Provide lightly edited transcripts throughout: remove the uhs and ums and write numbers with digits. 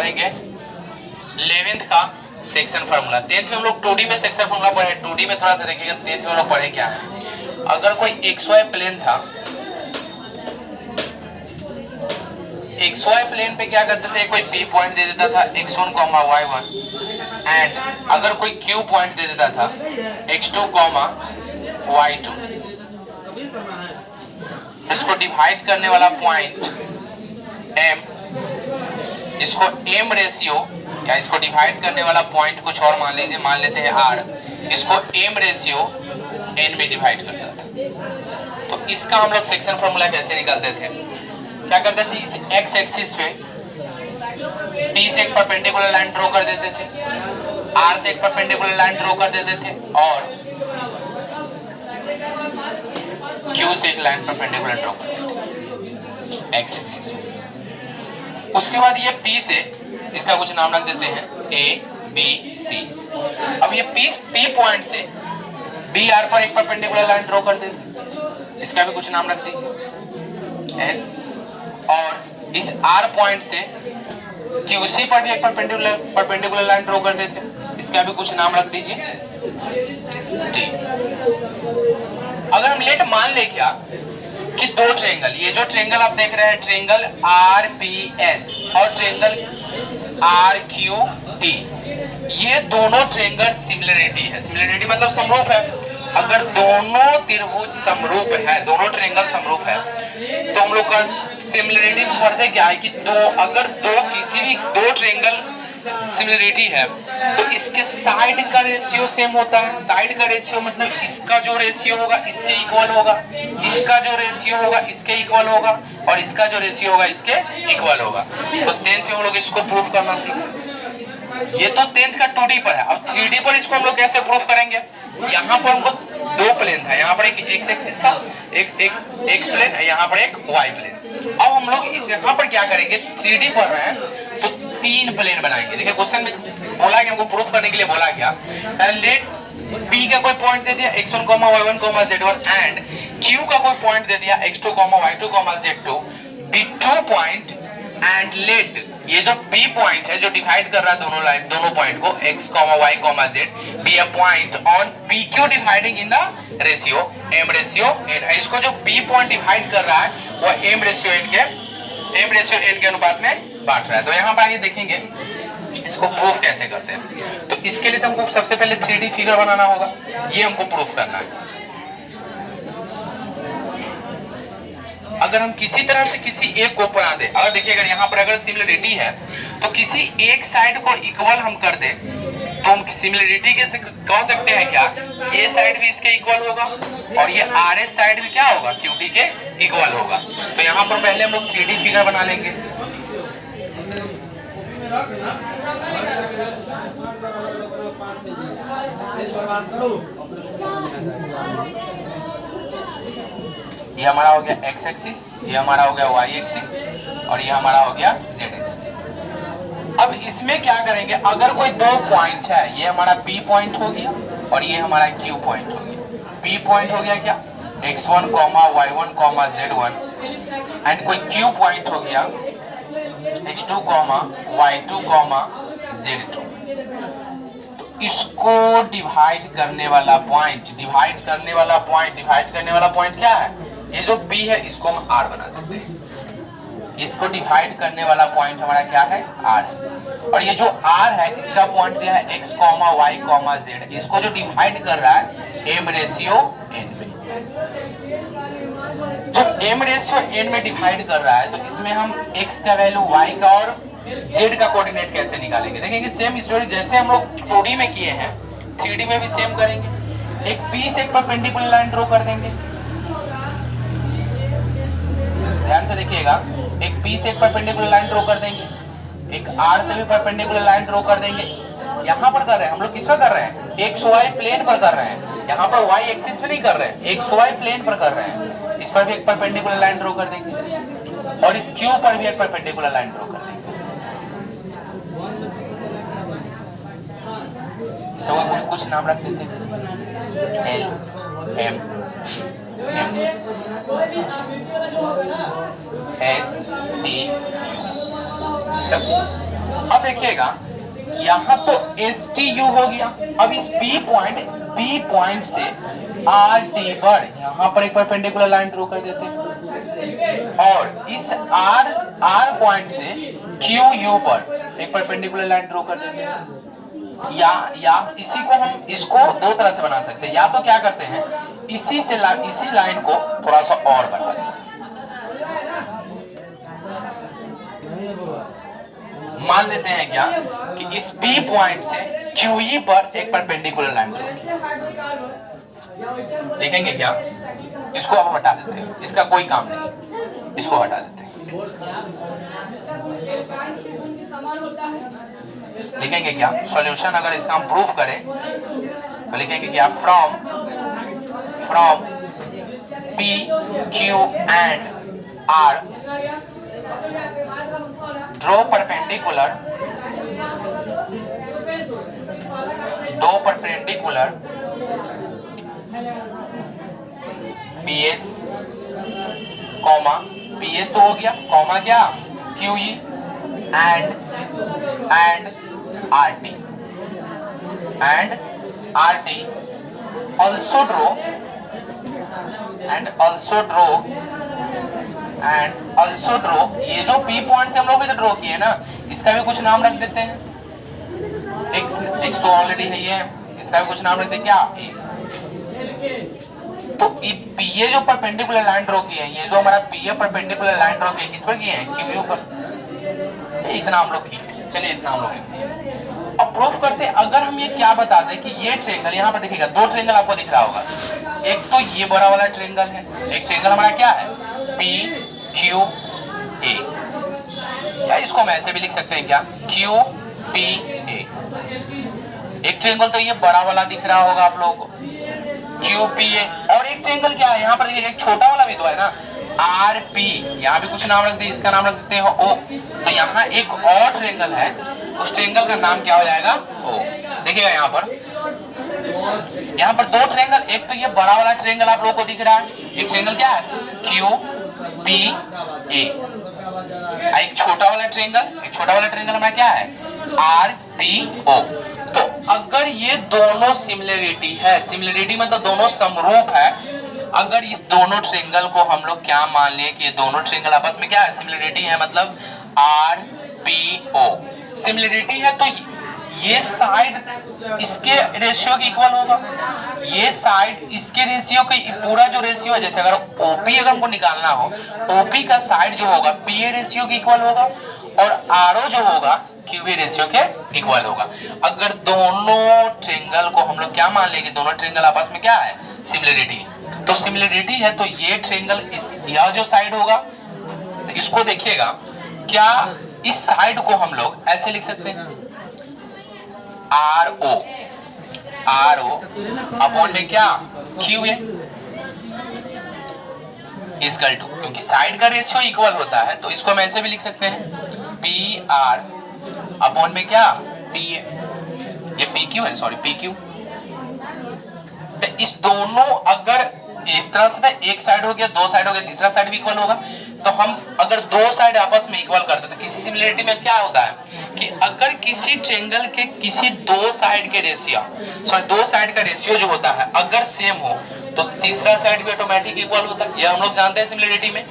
पढ़ेंगे 11th का section formula. 10th में हम लोग 2D में सेक्शन फार्मूला पढ़े, 2D में थोड़ा सा देखिएगा। 10th में हम लोग पढ़े क्या है, अगर कोई XY प्लेन था, XY प्लेन पे क्या करते थे, कोई P पॉइंट दे देता था x1, y1 एंड अगर कोई Q पॉइंट दे देता था x2, y2। इसको डिवाइड करने वाला पॉइंट M, इसको M रेशियो या इसको डिवाइड करने वाला पॉइंट कुछ और मान लीजिए, मान लेते हैं R, इसको M रेशियो N में डिवाइड करता था। तो इसका हम लोग सेक्शन फार्मूला कैसे निकालते थे, क्या करते थे, इस x एक्सिस पे P से एक परपेंडिकुलर लाइन ड्रॉ कर देते थे, R से एक परपेंडिकुलर लाइन ड्रॉ कर देते थे और Q से एक लाइन परपेंडिकुलर ड्रॉ कर देते थे x एक्सिस पे। उसके बाद ये P से इसका कुछ नाम रख देते हैं A B C। अब ये P पॉइंट से B R पर एक परपेंडिकुलर लाइन ड्रॉ कर देते हैं, इसका भी कुछ नाम रख दीजिए S। और इस R पॉइंट से QC पर भी एक परपेंडिकुलर लाइन ड्रॉ कर देते हैं, इसका भी कुछ नाम रख दीजिए D। अगर हम लेट मान ले क्या कि दो ट्रेंगल, ये जो ट्रेंगल आप देख रहे हैं ट्रेंगल RPS और ट्रेंगल RQT, ये दोनों ट्रेंगल सिमिलरिटी है। सिमिलरिटी मतलब समरूप है। अगर दोनों त्रिभुज समरूप है, दोनों ट्रेंगल समरूप है, तो हम लोग का सिमिलरिटी पढ़ते क्या है कि अगर किसी भी दो ट्रेंगल सिमिलरिटी है तो इसके साइड का रेशियो सेम होता है। साइड का रेशियो मतलब इसका जो रेशियो होगा इसके इक्वल होगा, इसका जो रेशियो होगा इसके इक्वल होगा और इसका जो रेशियो होगा इसके इक्वल होगा। तो 10th में हम लोग इसको प्रूफ करना सीखे। ये तो 10th का 2D पर है। अब 3D पर इसको हम लोग कैसे प्रूफ करेंगे, यहाँ पर हमको दो प्लेन था, यहाँ पर एक x एक्सिस था, एक x प्लेन है, यहाँ पर एक y प्लेन। अब हम लोग इस यहाँ पर क्या करेंगे, 3D पढ़ रहे हैं तो तीन प्लेन बनाएंगे। देखिए क्वेश्चन में बोला कि हमको प्रूफ करने के लिए बोला क्या, लेट P का कोई पॉइंट दे दिया x1, y1, z1 and Q का कोई पॉइंट दे दिया x2, y2, z2 be 2 point and let ये जो P पॉइंट है जो डिवाइड कर रहा है दोनों पॉइंट को x, y, z be a point on PQ dividing in the ratio M ratio N। इसको जो P पॉइंट डिवाइड कर रहा है वो M रेशियो N के अनुपात में बांट रहा है। तो यहाँ पर आइए देखेंगे इसको प्रूफ कैसे करते हैं। तो इसके लिए तो हमको सबसे पहले 3D फिगर बनाना होगा, ये हमको प्रूफ करना है। अगर हम किसी तरह से किसी एक को बना दे, अगर देखिए अगर यहाँ पर अगर सिमिलरिटी है तो किसी एक साइड को इक्वल हम कर दे तो हम सिमिलरिटी के से कह सकते हैं क्या, ये साइड भी इसके इक्वल होगा और ये RS साइड भी क्या होगा, QT के इक्वल होगा। तो यहाँ पर पहले हम लोग 3D फिगर बना लेंगे। ये हमारा हो गया x एक्सिस, ये हमारा हो गया y एक्सिस और ये हमारा हो गया z एक्सिस। अब इसमें क्या करेंगे, अगर कोई दो पॉइंट है, ये हमारा P पॉइंट हो गया और ये हमारा Q पॉइंट हो गया। P पॉइंट हो गया क्या, x1, y1, z1 एंड कोई Q पॉइंट हो गया x2, y2, z2। तो इसको डिवाइड करने वाला पॉइंट क्या है, ये जो P है इसको हम R बना देते हैं। इसको डिवाइड करने वाला पॉइंट हमारा क्या है, R है। और ये जो R है इसका पॉइंट दिया है x, y, z। इसको जो डिवाइड कर रहा है M रेशियो N में। तो M रेशियो N में डिवाइड कर रहा है तो इसमें हम x का वैल्यू, y का और z का कोऑर्डिनेट कैसे निकालेंगे, देखेंगे सेम स्टोरी जैसे हम लोग 2D में किए हैं 3D में भी सेम करेंगे। एक P से एक परपेंडिकुलर लाइन ड्रॉ कर देंगे, ध्यान से देखिएगा, एक P से एक परपेंडिकुलर लाइन ड्रॉ कर देंगे, एक R से भी परपेंडिकुलर लाइन ड्रॉ कर देंगे। यहाँ पर कर रहे हैं हम लोग, किस पर कर रहे हैं, XY प्लेन पर कर रहे हैं। यहाँ पर Y एक्सिस पे नहीं कर रहे हैं, XY प्लेन पर कर रहे हैं। इस पर भी एक परपेंडिकुलर लाइन ड्रॉ कर देंगे और इस Q पर भी एक परपेंडिकुलर लाइन ड्रॉ कर देंगे। इसका कुछ नाम रख देते हैं, L, M, S, T, अब देखिएगा यहाँ तो एस टी यू हो गया, अब इस बी पॉइंट से आर टी पर यहाँ पर एक परपेंडिकुलर लाइन ड्रॉ कर देते हैं और इस आर पॉइंट से क्यू यू पर एक परपेंडिकुलर लाइन ड्रॉ कर देते हैं। या इसी को हम इसको दो तरह से बना सकते हैं, या तो क्या करते हैं इसी लाइन को थोड़ा सा और बढ़ा देते हैं। मान लेते हैं क्या कि इस बी पॉइंट से क्यूई पर एक परपेंडिकुलर लाइन लिखेंगे क्या, इसको अब हटा देते हैं, इसका कोई काम नहीं, इसको हटा देते हैं। लिखेंगे क्या सॉल्यूशन, अगर इसका हम प्रूफ करें तो लिखेंगे क्या from P Q and R draw perpendicular PS comma PS तो हो गया, कॉमा क्या QE and RT also draw ये जो पी पॉइंट से हम लोग ड्रॉ किए ना, इसका भी कुछ नाम रख देते हैं। एक्स तो ऑलरेडी है ये, इसका भी कुछ नाम रख देते क्या ए। तो पीए जो परपेंडिकुलर लाइन ड्रॉ किए हैं, ये जो हमारा पीए परपेंडिकुलर लाइन ड्रॉ किए किस पर किए हैं क्यू पर, इतना हम लोग किए। चलिए इतना हम लोग अब प्रूफ करते हैं। अगर हम ये क्या बता दें कि ये ट्रायंगल यहाँ पर दिखेगा, दो ट्रायंगल आपको दिख रहा होगा, एक तो ये बड़ा वाला ट्रायंगल है, एक ट्रायंगल हमारा क्या है पी क्यू ए, या इसको हम ऐसे भी लिख सकते हैं क्या क्यू पी ए। एक ट्रायंगल तो ये बड़ा वाला दिख रहा होगा आप लोगों को क्यू पी ए, और एक ट्रायंगल क्या है यहाँ पर देखिए एक छोटा वाला भी तो है ना आर पी, यहाँ भी कुछ नाम रख दे, इसका नाम रख देते हैं ओ। तो यहाँ एक और ट्रायंगल है, उस ट्रायंगल का नाम क्या हो जाएगा ओ। देखिएगा यहाँ पर दो ट्रायंगल, एक तो ये बड़ा वाला ट्रायंगल आप लोगों को दिख रहा है, एक ट्रायंगल क्या है क्यू पी ए, एक छोटा वाला ट्रायंगल हमारा क्या है आर पी ओ। तो अगर ये दोनों सिमिलरिटी मतलब दोनों समरूप है, अगर इस दोनों ट्रायंगल को हम लोग क्या मान लिए कि ये दोनों ट्रायंगल आपस में क्या है सिमिलरिटी है, मतलब आर पी ओ सिमिलरिटी है, तो ये साइड इसके रेशियो के इक्वल होगा, ये साइड इसके रेशियो के, पूरा जो रेशियो है, जैसे अगर ओपी अगर हमको निकालना हो, ओपी का साइड जो होगा पीए रेशियो के इक्वल होगा और आरओ जो होगा क्यूबी रेशियो के इक्वल होगा। अगर दोनों ट्रायंगल को हम लोग क्या मान लेंगे, दोनों ट्रायंगल आपस में क्या है सिमिलरिटी, तो सिमिलरिटी है तो ये ट्रायंगल यह जो साइड होगा, तो इसको देखिएगा क्या इस साइड को हम लोग ऐसे लिख सकते हैं आर ओ अपॉन में क्या क्यू ए इक्वल टू, क्योंकि साइड का रेशियो इक्वल होता है तो इसको हम ऐसे भी लिख सकते हैं पी आर अपॉन में क्या पी ए, ये पी क्यू है, सॉरी पी क्यू। तो इस दोनों अगर इस तरह से एक साइड हो गया, दो साइड हो गया, तीसरा साइड भी इक्वल होगा, तो हम अगर दो साइड आपस में इक्वल करते तो किसी सिमिलरिटी में क्या होता है कि अगर किसी ट्रायंगल के किसी दो साइड का रेशियो जो होता है अगर सेम हो तो तीसरा साइड भी ऑटोमेटिक इक्वल होता है, ये हम लोग जानते हैं सिमिलरिटी में।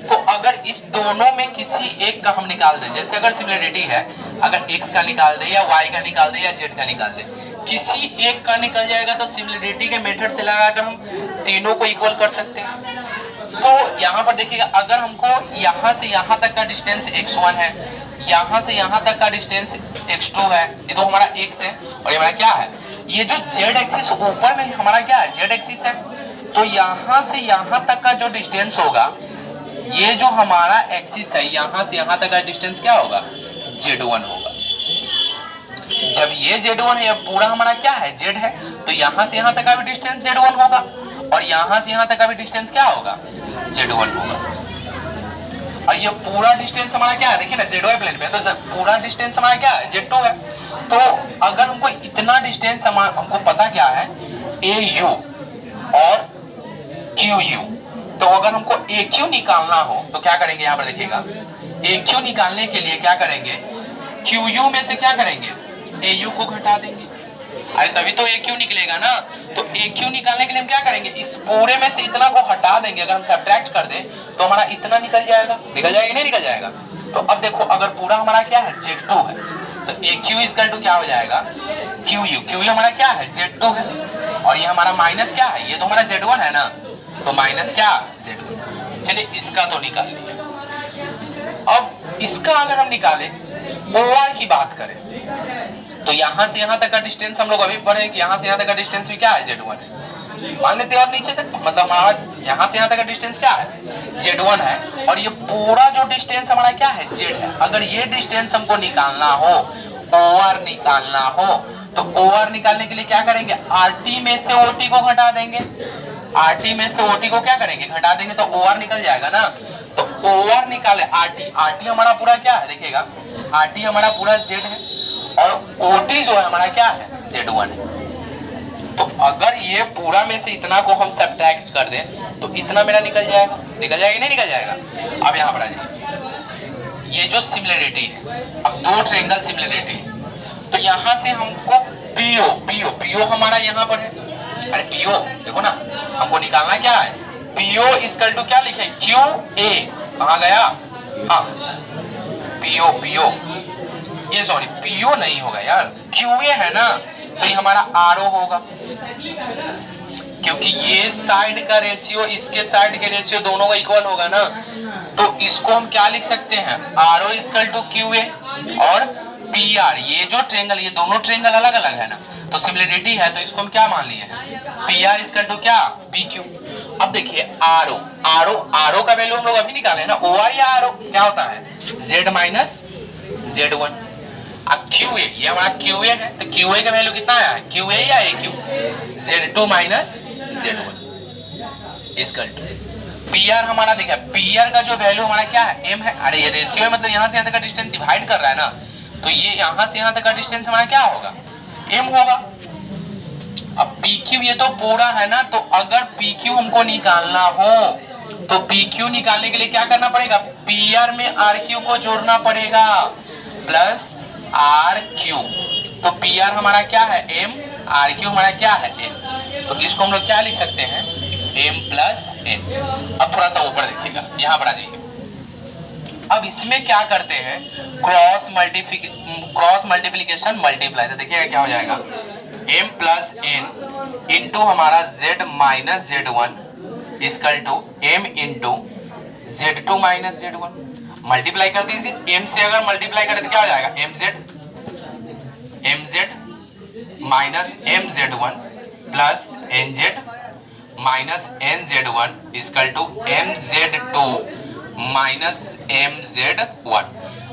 तो अगर इस दोनों में किसी एक का हम निकाल दें, जैसे अगर सिमिलरिटी है अगर x का निकाल दे या y का निकाल दे या z का निकाल दे, किसी एक का निकल जाएगा तो सिमिलरिटी के मेथड से लगाकर हम तीनों को इक्वल कर सकते हैं। तो यहाँ पर देखिएगा अगर हमको यहाँ से यहाँ तक का डिस्टेंस x1 है, यहाँ से यहाँ तक का डिस्टेंस x2 है, ये तो हमारा x है और ये हमारा क्या है, ये जो z एक्सिस ऊपर में हमारा क्या है z एक्सिस है, तो यहाँ से यहाँ तक का जो डिस्टेंस होगा, ये जो हमारा एक्सिस है यहाँ से यहाँ तक का डिस्टेंस क्या होगा z1 होगा। जब ये z1 है, पूरा हमारा क्या है z है, तो यहाँ से यहाँ तक का भी डिस्टेंस z1 होगा और यहाँ से यहाँ तक का भी डिस्टेंस क्या होगा z1 होगा। और ये पूरा डिस्टेंस हमारा क्या है, देखिए ना z y प्लेन पे, तो पूरा डिस्टेंस हमारा क्या है z2 है। तो अगर हमको इतना डिस्टेंस हमको पता क्या है AU और QU, तो अगर हमको AQ निकालना हो तो क्या करेंगे, यहाँ पर देखिएगा AQ निकालने के लिए क्या करेंगे, क्यू यू में से क्या करेंगे, ए यू को घटा देंगे। अरे तभी तो ए क्यू निकलेगा ना। तो ए क्यू निकालने के लिए हम क्या करेंगे, इस पूरे में से इतना को हटा देंगे। अगर हम सब्ट्रैक्ट कर दें तो हमारा इतना निकल जाएगा, निकल जाएगा नहीं निकल जाएगा। तो अब देखो अगर पूरा हमारा क्या है Z2 है तो ए क्यू इक्वल टू क्या हो जाएगा, क्यू यू। क्यू यू हमारा क्या है, Z2 है, और ये हमारा माइनस क्या है, ये तो हमारा Z1 है ना, तो माइनस क्या Z1। चलिए इसका तो निकाल लिया। अब इसका अगर हम निकाले OR की बात करें तो यहाँ से यहाँ तक का डिस्टेंस हम लोग अभी पढ़े कि यहाँ से यहाँ तक का डिस्टेंस भी क्या है, Z1 है। मान लेते हैं और नीचे तक मतलब हमारा यहाँ से यहाँ तक का डिस्टेंस क्या है, Z1 है, और ये पूरा जो डिस्टेंस हमारा क्या है, Z है। अगर ये डिस्टेंस हमको निकालना हो, OR निकालना हो, तो OR निकालने के लिए क्या करेंगे, RT में से OT को घटा देंगे। RT में से OT को क्या करेंगे, घटा देंगे, तो OR निकल जाएगा ना। तो OR निकाले RT हमारा पूरा क्या है, देखिएगा RT हमारा पूरा Z है और OT जो है हमारा क्या है, Z1 है। तो अगर ये पूरा में से इतना को हम सब्ट्रैक्ट कर दें तो इतना मेरा निकल जाएगा, निकल जाएगा नहीं निकल जाएगा। अब यहाँ पर आ जाइए, ये जो सिमिलरिटी है, अब दो ट्रायंगल सिमिलरिटी है, तो यहाँ से हमको PO हमारा यहाँ पर है। अरे PO देखो ना, हमको निकालना क्या है, PO इक्वल टू क्या लिखे, QA। कहाँ गया, हाँ PO ये सॉरी PO नहीं होगा यार, QA है ना, तो ये हमारा RO होगा, क्योंकि ये साइड का रेशियो इसके साइड के रेशियो दोनों का इक्वल होगा ना। तो इसको हम क्या लिख सकते हैं, RO इक्वल टू QA और PR। ये जो ट्रायंगल, ये दोनों ट्रायंगल अलग अलग है ना, तो सिमिलरिटी है, तो इसको हम क्या मान लिए हैं, PR इक्वल टू क्या, PQ। अब देखिए RO का वैल्यू हम लोग अभी निकाले ना, OR या RO क्या होता है, Z माइनस Z1। अब QA, ये हमारा QA है, तो QA का वैल्यू कितना है, QA या AQ, Z2 minus Z1 equal to PR। हमारा देखिए PR का जो वैल्यू हमारा क्या है, M है। अरे ये रेशियो है, मतलब यहाँ से यहाँ तक का डिस्टेंस डिवाइड कर रहा है ना, तो ये यहाँ से यहाँ तक का डिस्टेंस हमारा क्या होगा, M होगा। अब PQ ये तो पूरा है ना, तो अगर PQ हमको निकालना हो तो PQ निकालने के लिए क्या करना पड़ेगा, PR में RQ को जोड़ना पड़ेगा प्लस RQ। तो PR हमारा क्या है M, RQ हमारा क्या है N। तो इसको हम लोग क्या लिख सकते हैं, M प्लस N। अब थोड़ा सा ऊपर देखिएगा, यहाँ पर आ जाइए। अब इसमें क्या करते हैं, क्रॉस मल्टीप्लीकेशन मल्टीप्लाई। तो देखिएगा क्या हो जाएगा, M प्लस N इंटू हमारा Z minus Z1 equal to M into Z2 minus Z1। Multiply कर दीजिए, M से अगर मल्टीप्लाई करें तो क्या हो जाएगा, MZ minus MZ1 plus NZ minus NZ1 equal to MZ2 minus MZ1।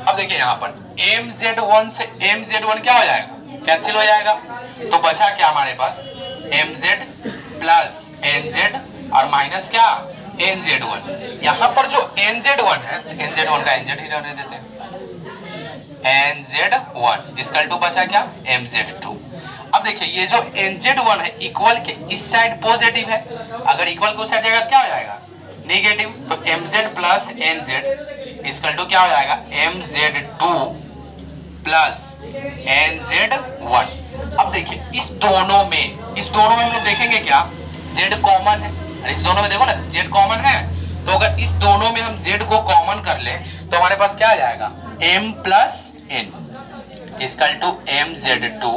अब देखिए यहाँ पर MZ1 से MZ1 क्या हो जाएगा, कैंसिल हो जाएगा, तो बचा क्या हमारे पास, MZ प्लस NZ और माइनस क्या NZ1। यहाँ पर जो NZ1 है, NZ1 का NZ ही रहने देते हैं, NZ1 इक्वल टू बचा क्या, MZ2। अब देखिए ये जो NZ1 है इक्वल के इस साइड पॉजिटिव है, अगर इक्वल को साइड जाएगा क्या हो जाएगा, नेगेटिव। तो MZ plus NZ equal to क्या हो जाएगा, MZ2 प्लस NZ1। अब देखिए इस दोनों में हम लोग देखेंगे क्या, Z कॉमन है। इस दोनों में देखो ना Z कॉमन है, तो अगर इस दोनों में हम Z को कॉमन कर ले तो हमारे पास क्या आ जाएगा, M plus N equal to MZ2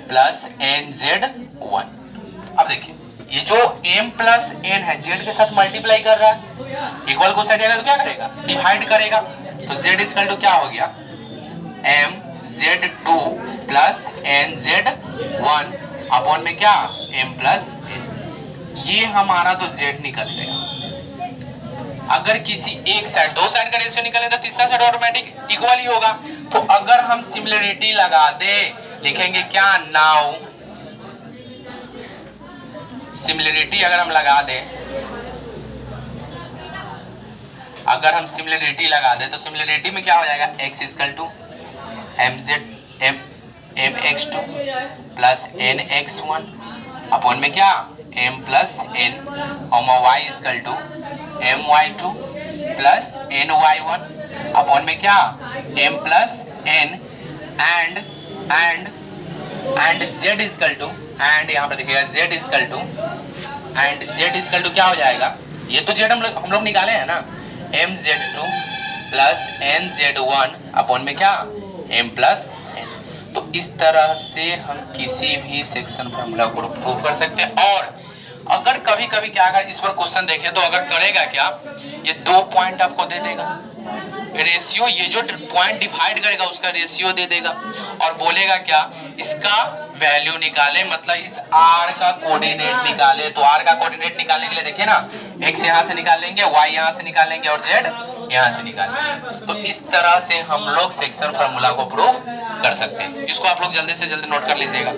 plus NZ1। अब देखिए ये जो M प्लस N है Z के साथ मल्टीप्लाई कर रहा है, इक्वल को साइड जाएगा तो क्या करेगा, डिवाइड करेगा। तो Z इक्वल टू क्या हो गया, MZ2 प्लस NZ1 अपॉन में क्या, M प्लस N। ये हमारा तो Z निकल गया। अगर किसी एक साइड, दो साइड का रेशियो निकले तो तीसरा साइड ऑटोमेटिक इक्वल ही होगा। तो अगर हम सिमिलरिटी लगा दे, लिखेंगे क्या, नाउ सिमिलरिटी अगर हम लगा दे, अगर हम सिमिलरिटी लगा दे तो सिमिलरिटी में क्या हो जाएगा, x equal to mx2 plus nx1 upon में क्या, m प्लस n और y equal to my2 plus ny1 upon में क्या, m plus n and z equal to, and यहाँ पर देखिएगा z equal to, and z equal to क्या हो जाएगा, ये तो z हम लोग निकाले हैं ना, mz2 प्लस nz1 अपॉन में क्या m प्लस n। तो इस तरह से हम किसी भी सेक्शन फॉर्मूला को प्रूव कर सकते हैं। और अगर कभी कभी क्या, अगर इस पर क्वेश्चन देखें तो अगर करेगा क्या, ये 2 पॉइंट आपको दे देगा रेशियो, ये जो पॉइंट डिवाइड करेगा उसका रेशियो दे देगा, और बोलेगा क्या, इसका वैल्यू निकाले, मतलब इस r का कोऑर्डिनेट निकाले। तो r का कोऑर्डिनेट निकालने के लिए देखिए ना, x यहाँ से निकालेंगे, y यहाँ से निकालेंगे और z यहाँ से निकालेंगे। तो इस तरह से हम लोग सेक्शन फार्मूला को प्रूव कर सकते हैं। इसको आप लोग जल्दी से जल्दी नोट कर लीजिएगा।